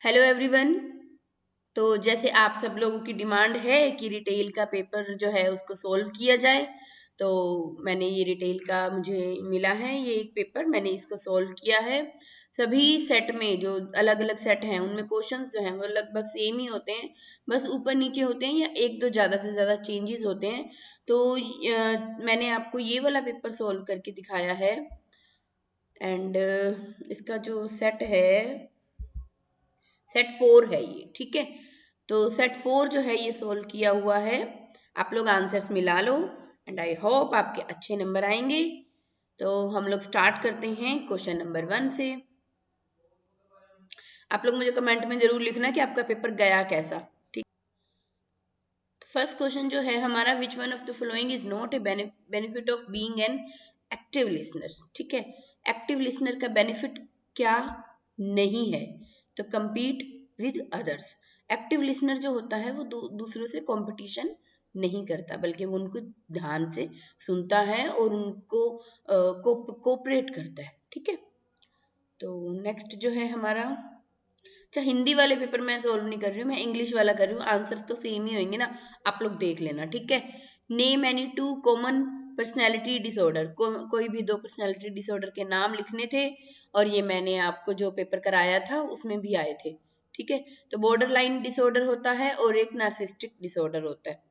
Hello everyone. तो जैसे आप सब लोगों की डिमांड है कि रिटेल का पेपर जो है उसको सोल्व किया जाए, तो मैंने ये रिटेल का मुझे मिला है ये एक पेपर, मैंने इसको सोल्व किया है। सभी सेट में जो अलग अलग सेट हैं उनमें क्वेश्चंस जो हैं वो लगभग सेम ही होते हैं, बस ऊपर नीचे होते हैं या एक दो ज़्यादा से ज़्यादा चेंजेस होते हैं। तो मैंने आपको ये वाला पेपर सोल्व करके दिखाया है। एंड इसका जो सेट है, सेट 4 है ये, ठीक है। तो सेट 4 जो है ये सोल्व किया हुआ है। आप लोग आंसर्स मिला लो एंड आई होप आपके अच्छे नंबर आएंगे। तो हम लोग स्टार्ट करते हैं क्वेश्चन नंबर 1 से। आप लोग मुझे कमेंट में जरूर लिखना कि आपका पेपर गया कैसा, ठीक। फर्स्ट क्वेश्चन जो है हमारा, which one of the following is not a benefit of being an active listener, ठीक है। एक्टिव लिसनर का बेनिफिट क्या नहीं है? तो compete with others। Active listener जो होता है वो दूसरों से कंपटीशन नहीं करता, बल्कि वो उनको ध्यान से सुनता है और उनको कोऑपरेट करता है, ठीक है। तो नेक्स्ट जो है हमारा, अच्छा हिंदी वाले पेपर मैं सॉल्व नहीं कर रही हूँ, मैं इंग्लिश वाला कर रही हूँ। आंसर्स तो सेम ही होंगे ना, आप लोग देख लेना, ठीक है। Name any two common personality disorder, कोई भी दो पर्सनैलिटी डिसऑर्डर के नाम लिखने थे, और ये मैंने आपको जो पेपर कराया था उसमें भी आए थे, ठीक है। तो बॉर्डर लाइन डिसऑर्डर होता है और एक नार्सिस्टिक डिसऑर्डर होता है।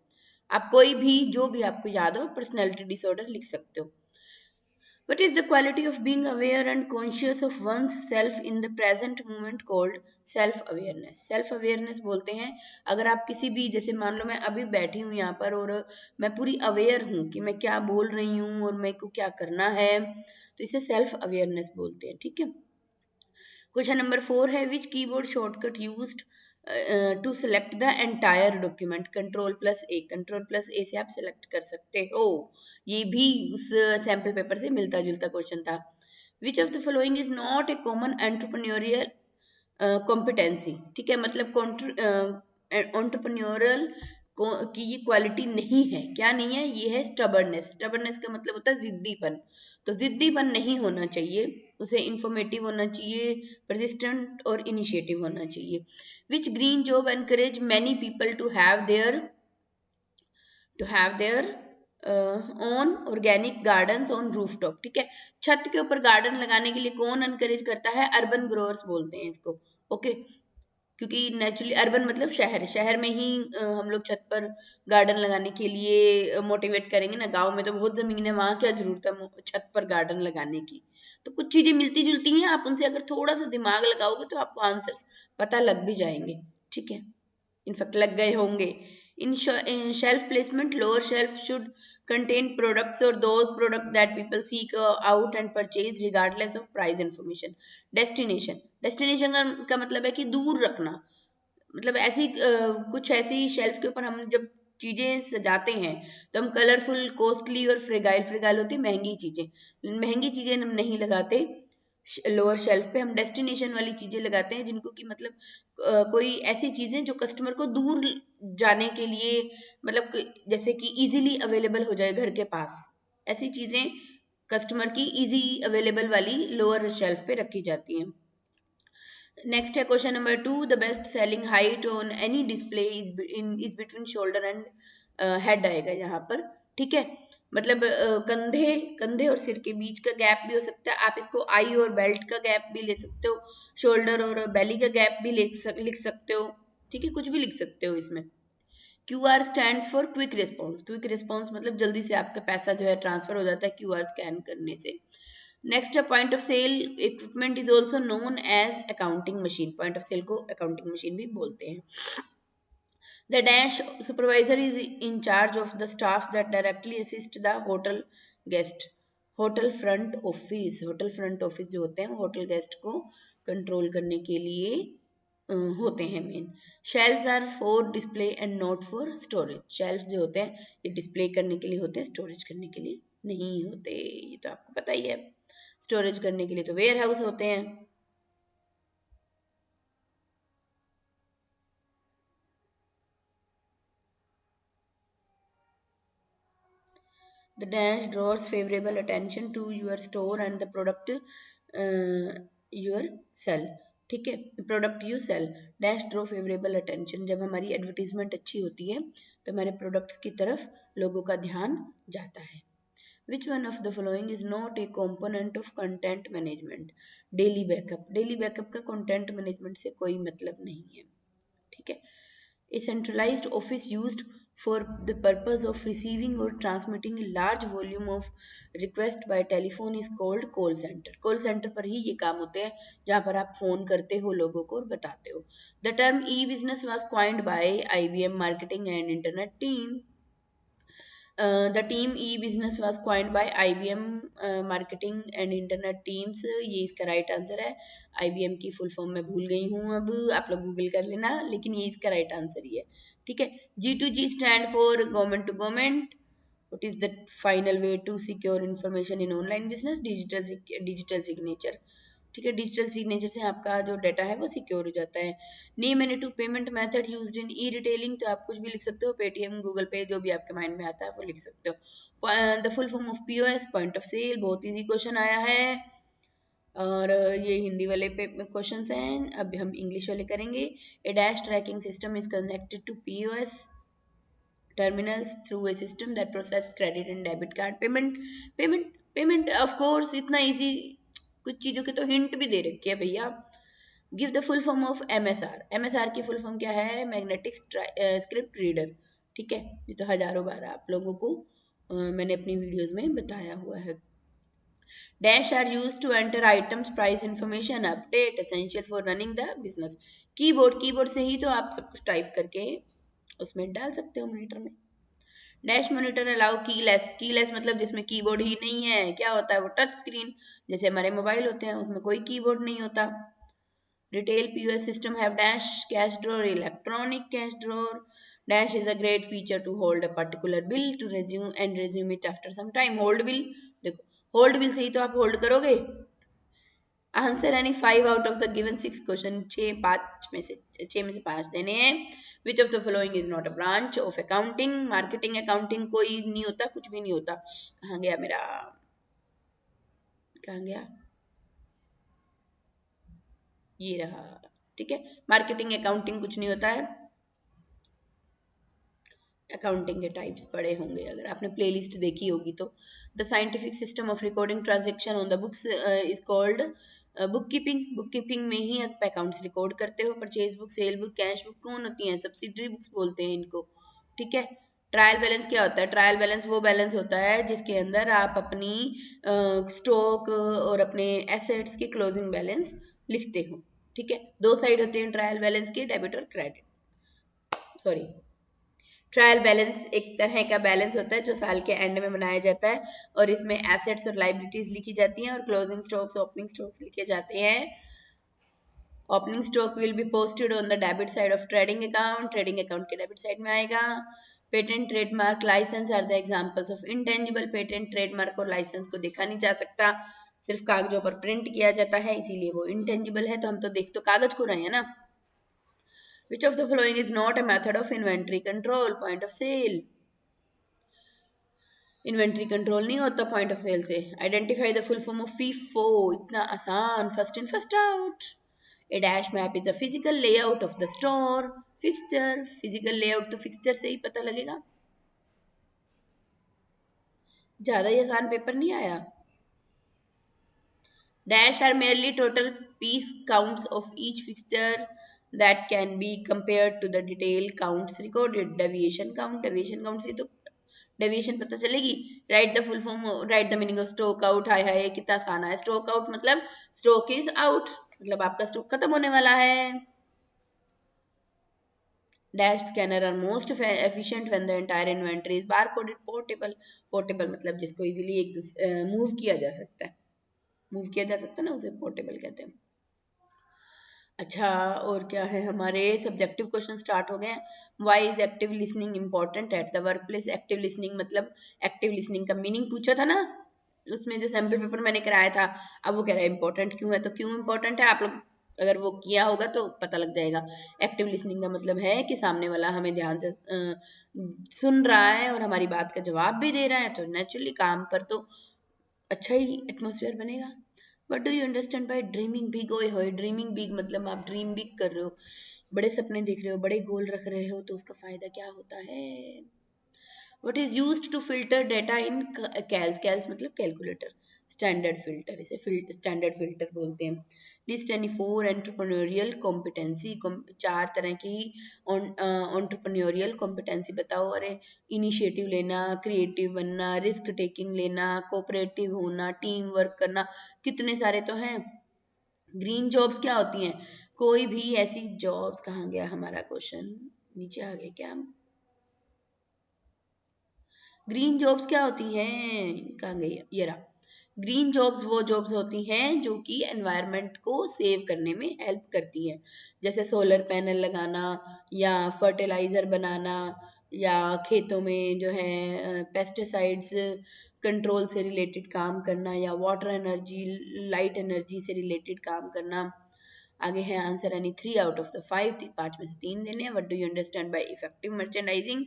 आप कोई भी जो भी आपको याद हो पर्सनैलिटी डिसऑर्डर लिख सकते हो। What is the quality of being aware and conscious of one's self in the present moment called self awareness? Self awareness बोलते हैं अगर आप किसी भी, जैसे मान लो मैं अभी बैठी हूँ यहाँ पर और मैं पूरी अवेयर हूँ कि मैं क्या बोल रही हूँ और मेरे को क्या करना है, तो इसे सेल्फ अवेयरनेस बोलते हैं, ठीक है। क्वेश्चन नंबर 4 है, which keyboard shortcut used to select the entire document? Control plus A, control plus A से आप सेलेक्ट कर सकते हो। ये भी उस सैम्पल पेपर से मिलता जुलता क्वेश्चन था। विच of the following is not a common entrepreneurial competency, ठीक है, मतलब एंटरप्रेन्योरल की ये क्वालिटी नहीं है। क्या नहीं है? ये है स्टबर्डनेस। स्टबर्डनेस का मतलब होता है जिद्दीपन। तो जिद्दीपन नहीं होना चाहिए, उसे इंफॉर्मेटिव होना चाहिए, परसिस्टेंट और इनिशिएटिव होना चाहिए। Which green job encourage many people to have their on organic gardens on rooftop, ठीक है। छत के ऊपर गार्डन लगाने के लिए कौन एनकरेज करता है? अर्बन ग्रोअर्स बोलते हैं इसको, ओके। क्योंकि नेचुरली अर्बन मतलब शहर, शहर में ही हम लोग छत पर गार्डन लगाने के लिए मोटिवेट करेंगे ना। गांव में तो बहुत जमीन है, वहां क्या जरूरत है छत पर गार्डन लगाने की। तो कुछ चीजें मिलती जुलती हैं, आप उनसे अगर थोड़ा सा दिमाग लगाओगे तो आपको आंसर्स पता लग भी जाएंगे, ठीक है। इनफैक्ट लग गए होंगे। In shelf placement, lower shelf should contain products or those products that people seek out and purchase regardless of price information. Destination का मतलब है कि दूर रखना, मतलब ऐसी कुछ ऐसी शेल्फ के ऊपर हम जब चीजें सजाते हैं तो हम कलरफुल, कॉस्टली और फ्रेगाइल, फ्रेगाइल होती महंगी चीजें, महंगी चीजें हम नहीं लगाते लोअर शेल्फ पे। हम डेस्टिनेशन वाली चीजें लगाते हैं जिनको कि मतलब कोई ऐसी चीजें जो कस्टमर को दूर जाने के लिए, मतलब जैसे कि इजीली अवेलेबल हो जाए घर के पास, ऐसी चीजें कस्टमर की इजी अवेलेबल वाली लोअर शेल्फ पे रखी जाती हैं। नेक्स्ट है question number 2, the best selling height on any display is between shoulder and head आएगा यहाँ पर, ठीक है। मतलब कंधे कंधे और सिर के बीच का गैप भी हो सकता है, आप इसको आई और बेल्ट का गैप भी ले सकते हो, शोल्डर और बेली का गैप भी लिख सकते हो, ठीक है, कुछ भी लिख सकते हो इसमें। QR stand for quick response, quick response मतलब जल्दी से आपका पैसा जो है ट्रांसफर हो जाता है QR स्कैन करने से। नेक्स्ट है point of sale equipment is also known as accounting machine, point of sale को अकाउंटिंग मशीन भी बोलते हैं। The dash supervisor is in charge of the staff that directly assist the hotel guest, hotel front office, hotel front office जो होते हैं वो hotel guest को control करने के लिए होते हैं main. Shelves are for display and not for storage, shelves जो होते हैं ये डिस्प्ले करने के लिए होते हैं, स्टोरेज करने के लिए नहीं होते, ये तो आपको पता ही है। स्टोरेज करने के लिए तो वेयर हाउस होते हैं। The dash draws favorable attention to your store and the product you sell. ठीक है। Product you sell dash draw favourable attention, जब हमारी एडवर्टीजमेंट अच्छी होती है तो हमारे प्रोडक्ट्स की तरफ लोगों का ध्यान जाता है। Which one of the following is not a component of content management? Daily backup, daily backup का कंटेंट मैनेजमेंट से कोई मतलब नहीं है, ठीक है। A centralized office used for the purpose of receiving or transmitting a large volume of request by telephone is called call center. Call center पर ही ये काम होते हैं जहाँ पर आप फोन करते हो लोगों को और बताते हो। The term e-business was coined by IBM marketing and internet team. The team e-business was coined by IBM marketing and internet teams. ये इसका राइट आंसर है। IBM की फुल फॉर्म मैं भूल गई हूँ, अब आप लोग गूगल कर लेना, लेकिन ये इसका राइट आंसर ही है, ठीक है। G2G stand for government to government. What is the final way to secure information in online business? Digital signature, ठीक है। डिजिटल सिग्नेचर से आपका जो डाटा है वो सिक्योर हो जाता है। Name any two payment method used in e retailing, तो आप कुछ भी लिख सकते हो, पेटीएम, गूगल पे, जो भी आपके माइंड में आता है वो लिख सकते हो। The full form of POS, point of sale, बहुत इजी क्वेश्चन आया है, और ये हिंदी वाले पे क्वेश्चन हैं। अब हम इंग्लिश वाले करेंगे। A dash tracking system is connected to POS terminals through a system that process credit and debit card payment of course इतना easy, कुछ चीजों के तो हिंट भी दे रखी है भैया। Give the full form of MSR, MSR की फुल फॉर्म क्या है? मैग्नेटिक स्क्रिप्ट रीडर, ठीक है। ये तो हजारों बार आप लोगों को मैंने अपनी वीडियोस में बताया हुआ है। Dash are used to enter items price information update essential for running the business. Keyboard, keyboard से ही तो आप सब कुछ टाइप करके उसमें डाल सकते हो मॉनिटर में। Dash monitor allow keyless, keyless मतलब जिसमें कीबोर्ड ही नहीं है, क्या होता है वो? टच स्क्रीन, जैसे हमारे मोबाइल होते हैं उसमें कोई कीबोर्ड नहीं होता। Retail POS system have dash cash drawer, electronic cash drawer. Dash is a great feature to hold a particular bill to resume it after some time। Hold bill, देखो hold bill से ही तो आप hold करोगे। Answer any 5 out of the given 6 question, 6 में से 5 देने हैं। Which of the following is not a branch of accounting? Marketing accounting कोई नहीं होता, कुछ भी नहीं होता। कहाँ गया मेरा, कहाँ गया, ये रहा, ठीक है। मार्केटिंग अकाउंटिंग कुछ नहीं होता है। अकाउंटिंग के टाइप्स पढ़े होंगे अगर आपने प्लेलिस्ट देखी होगी तो। The scientific system of recording transaction on the books is called book keeping. Book keeping में ही आप अकाउंट्स रिकॉर्ड करते हो। Purchase book, cell book, cash book कौन होती हैं? सब्सिडरी बुक्स बोलते हैं इनको, ठीक है। ट्रायल बैलेंस क्या होता है? ट्रायल बैलेंस वो बैलेंस होता है जिसके अंदर आप अपनी स्टॉक और अपने एसेट्स के क्लोजिंग बैलेंस लिखते हो, ठीक है। दो साइड होते हैं ट्रायल बैलेंस के, डेबिट और क्रेडिट, सॉरी। ट्रायल बैलेंस एक तरह का बैलेंस होता है जो साल के एंड में बनाया जाता है, और इसमें एसेट्स और लाइबिलिटीज लिखी जाती हैं और क्लोजिंग स्टॉक्स, ओपनिंग स्टॉक्स लिखे जाते हैं। Opening stock will be posted on the debit side of trading account, trading account के डेबिट साइड में आएगा। Patent, trademark, licence are the examples of intangible. Patent, trademark और लाइसेंस को देखा नहीं जा सकता, सिर्फ कागजों पर प्रिंट किया जाता है, इसीलिए वो इंटेंजिबल है। तो हम तो देख तो कागज को रहे हैं ना। Which of the following is not a method of inventory control? Point of sale, inventory control नहीं होता पॉइंट ऑफ सेल से। Identify the full form of FIFO, इतना आसान, first in first out. A dash map is a physical layout of the store. Fixture, physical layout तो fixture से ही पता लगेगा। ज्यादा ही आसान पेपर नहीं आया। Dash are merely total piece counts of each fixture that can be compared to the detail counts recorded। Deviation count, deviation count से तो डेविएशन पता चलेगी। Write the full form, write the meaning of stock out. हाय हाय कितना आसान है। Stock out मतलब स्टॉक इज आउट, मतलब आपका स्टॉक खत्म होने वाला है। Dash scanner are most efficient when the entire inventory is bar coded portable. Portable मतलब जिसको इजीली एक मूव किया जा सकता है, मूव किया जा सकता है ना, उसे पोर्टेबल कहते हैं। अच्छा, और क्या है, हमारे सब्जेक्टिव क्वेश्चन स्टार्ट हो गए हैं। Why is active listening important at the work place? Active listening मतलब एक्टिव लिसनिंग का मीनिंग पूछा था ना उसमें, जो सैम्पल पेपर मैंने कराया था। अब वो कह रहा है इंपॉर्टेंट क्यों है, तो क्यों इंपॉर्टेंट है आप लोग अगर वो किया होगा तो पता लग जाएगा। एक्टिव लिसनिंग का मतलब है कि सामने वाला हमें ध्यान से सुन रहा है और हमारी बात का जवाब भी दे रहा है, तो नेचुरली काम पर तो अच्छा ही एटमोसफियर बनेगा। What do you understand by dreaming big? ओए होए, ड्रीमिंग बिग मतलब आप ड्रीम बिग कर रहे हो, बड़े सपने देख रहे हो, बड़े गोल रख रहे हो, तो उसका फायदा क्या होता है? What is used to filter data in CALS? CALS मतलब कैलकुलेटर, स्टैंडर्ड फिल्टर, इसे स्टैंडर्ड फिल्टर बोलते हैं। लिस्ट एनी 4 एंटरप्रेन्योरियल कॉम्पिटेंसी, 4 तरह की एंटरप्रेन्योरियल कॉम्पिटेंसी बताओ। अरे इनिशिएटिव लेना, क्रिएटिव बनना, रिस्क टेकिंग लेना, कोऑपरेटिव होना, टीम वर्क करना, कितने सारे तो हैं। ग्रीन जॉब्स क्या होती हैं? कोई भी ऐसी जॉब्स, कहाँ गया हमारा क्वेश्चन, नीचे आ गए क्या? ग्रीन जॉब्स क्या होती हैं, कहाँ गई, ये रहा। ग्रीन जॉब्स वो जॉब्स होती हैं जो कि एनवायरनमेंट को सेव करने में हेल्प करती हैं, जैसे सोलर पैनल लगाना, या फर्टिलाइजर बनाना, या खेतों में जो है पेस्टिसाइड्स कंट्रोल से रिलेटेड काम करना, या वाटर एनर्जी, लाइट एनर्जी से रिलेटेड काम करना। आगे है answer any 3 out of the 5, 5 में से 3 देने हैं। What do you understand by effective merchandising?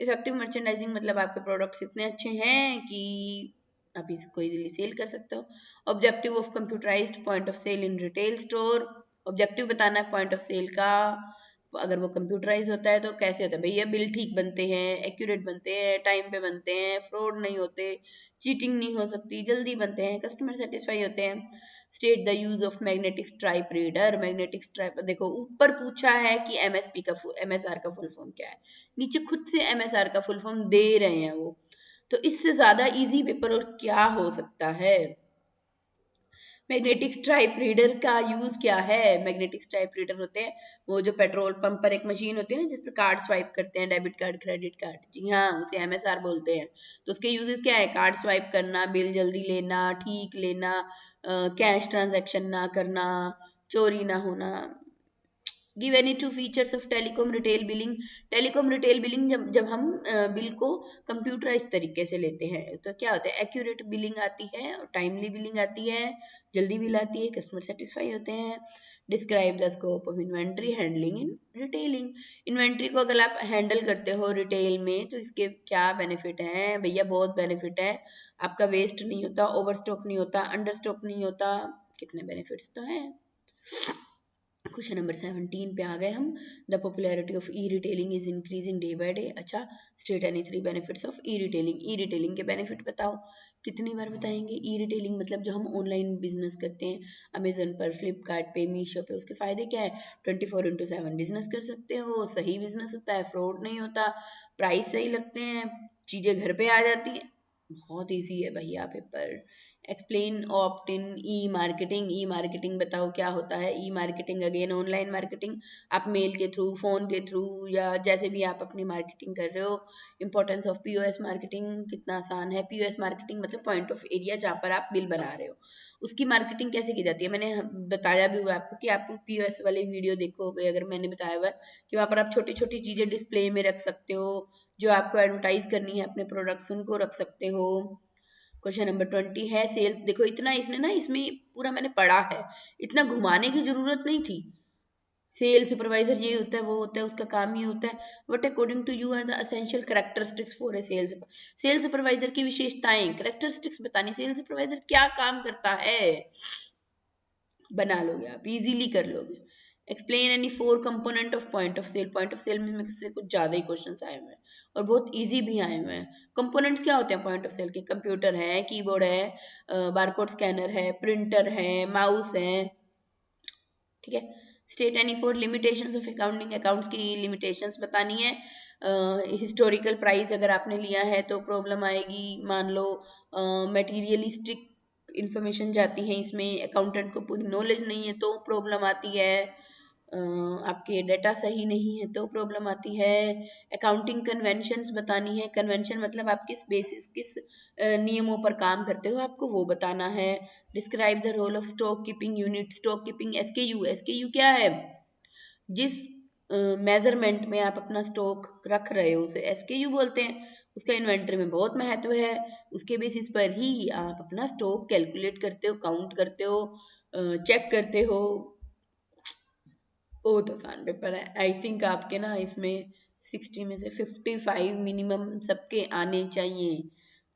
Effective merchandising मतलब आपके प्रोडक्ट्स इतने अच्छे हैं कि आप इसको इजीली सेल कर सकते हो। Objective of computerised point of sale in retail store, objective बताना है पॉइंट ऑफ सेल का, अगर वो कंप्यूटराइज होता है तो कैसे होता है भैया? बिल ठीक बनते हैं, एक्यूरेट बनते हैं, टाइम पे बनते हैं, फ्रॉड नहीं होते, चीटिंग नहीं हो सकती, जल्दी बनते हैं, कस्टमर सेटिस्फाई होते हैं। State the use of magnetic stripe reader. Magnetic stripe देखो ऊपर पूछा है कि एमएसपी का एमएसआर का फुल फॉर्म क्या है, नीचे खुद से एमएसआर का फुल फॉर्म दे रहे हैं वो, तो इससे ज्यादा इजी पेपर और क्या हो सकता है? मैग्नेटिक स्ट्राइप रीडर का यूज क्या है? मैग्नेटिक स्ट्राइप रीडर होते हैं वो जो पेट्रोल पंप पर एक मशीन होती है ना, जिस पर कार्ड स्वाइप करते हैं, डेबिट कार्ड, क्रेडिट कार्ड, जी हाँ, उसे एमएसआर बोलते हैं। तो उसके यूजेस क्या है? कार्ड स्वाइप करना, बिल जल्दी लेना, ठीक लेना, कैश ट्रांजैक्शन ना करना, चोरी ना होना। Give any two features of telecom retail billing. Telecom retail billing जब हम बिल को कंप्यूटराइज तरीके से लेते हैं तो क्या होता है? एक्यूरेट बिलिंग आती है और टाइमली बिलिंग आती है, जल्दी बिल आती है, कस्टमर सेटिस्फाई होते हैं। Describe the scope of inventory handling in retailing. Inventory को अगर आप हैंडल करते हो रिटेल में तो इसके क्या बेनिफिट हैं? भैया बहुत बेनिफिट है, आपका वेस्ट नहीं होता, ओवर स्टॉक नहीं होता, अंडर स्टॉक नहीं होता, कितने बेनिफिट्स तो हैं। क्वेश्चन नंबर 17 पे आ गए हम। The popularity of e retailing is increasing day by day. अच्छा, state any 3 benefits of e retailing. E retailing के बेनिफिट बताओ। कितनी बार बताएंगे? ई रिटेलिंग मतलब जो हम ऑनलाइन बिजनेस करते हैं, अमेजोन पर, फ्लिपकार्ट पे, मीशो पे, उसके फायदे क्या है? 24/7 बिजनेस कर सकते हो, सही बिजनेस होता है, फ्रॉड नहीं होता, प्राइस सही लगते हैं, चीजें घर पे आ जाती हैं, बहुत ईजी है भैया पेपर। एक्सप्लेन ऑप्ट इन ई मार्केटिंग। ई मार्केटिंग बताओ क्या होता है? ई मार्केटिंग अगेन ऑनलाइन मार्केटिंग, आप मेल के थ्रू, फोन के थ्रू, या जैसे भी आप अपनी मार्केटिंग कर रहे हो। इंपॉर्टेंस ऑफ पीओएस मार्केटिंग, कितना आसान है। पीओएस मार्केटिंग मतलब पॉइंट ऑफ एरिया जहाँ पर आप बिल बना रहे हो, उसकी मार्केटिंग कैसे की जाती है? मैंने बताया भी हुआ आपको कि आप पीओएस वाली वीडियो देखोगे अगर, मैंने बताया हुआ है कि वहाँ पर आप छोटी छोटी चीजें डिस्प्ले में रख सकते हो, जो आपको एडवर्टाइज करनी है अपने प्रोडक्ट्स, उनको रख सकते हो। क्वेश्चन नंबर 20 है सेल्स। देखो इतना इसने ना, इसमें पूरा मैंने पढ़ा है, इतना घुमाने की जरूरत नहीं थी। सेल सुपरवाइजर ये होता है, वो होता है, उसका काम ये होता है। What according to you are the essential characteristics for a sales. Sale supervisor की विशेषताएं, कैरेक्टरिस्टिक्स बतानी, सेल सुपरवाइजर क्या काम करता है, बना लोगे आप, इजीली कर लोगे। Explain any 4 component of point of sale. Point of sale में से कुछ ज्यादा ही क्वेश्चंस आए हुए हैं और बहुत इजी भी आए हुए हैं। कंपोनेंट्स क्या होते हैं पॉइंट ऑफ सेल के? कंप्यूटर है, कीबोर्ड है, बारकोड स्कैनर है, प्रिंटर है, माउस है, ठीक है। State any 4 limitations of accounting. Accounts की लिमिटेशंस बतानी है। हिस्टोरिकल प्राइस अगर आपने लिया है तो प्रॉब्लम आएगी। मान लो मटेरियलिस्टिक इंफॉर्मेशन जाती है इसमें, अकाउंटेंट को पूरी नॉलेज नहीं है तो प्रॉब्लम आती है। आपके डेटा सही नहीं है तो प्रॉब्लम आती है। अकाउंटिंग कन्वेंशंस बतानी है। कन्वेंशन मतलब आप किस बेसिस, किस नियमों पर काम करते हो, आपको वो बताना है। Describe the role of stock keeping unit. Stock keeping, SKU. SKU क्या है? जिस मेजरमेंट में आप अपना स्टॉक रख रहे हो उसे एसकेयू बोलते हैं। उसका इन्वेंटरी में बहुत महत्व है, उसके बेसिस पर ही आप अपना स्टॉक कैलकुलेट करते हो, काउंट करते हो, चेक करते हो। बहुत आसान पेपर है। आई थिंक आपके ना इसमें 60 में से 55 मिनिमम सबके आने चाहिए।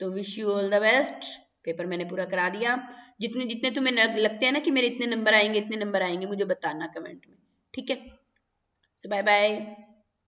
तो wish you all the best. Paper मैंने पूरा करा दिया। जितने जितने तुम्हें लगते हैं ना कि मेरे इतने नंबर आएंगे, इतने नंबर आएंगे, मुझे बताना कमेंट में, ठीक है। Bye bye.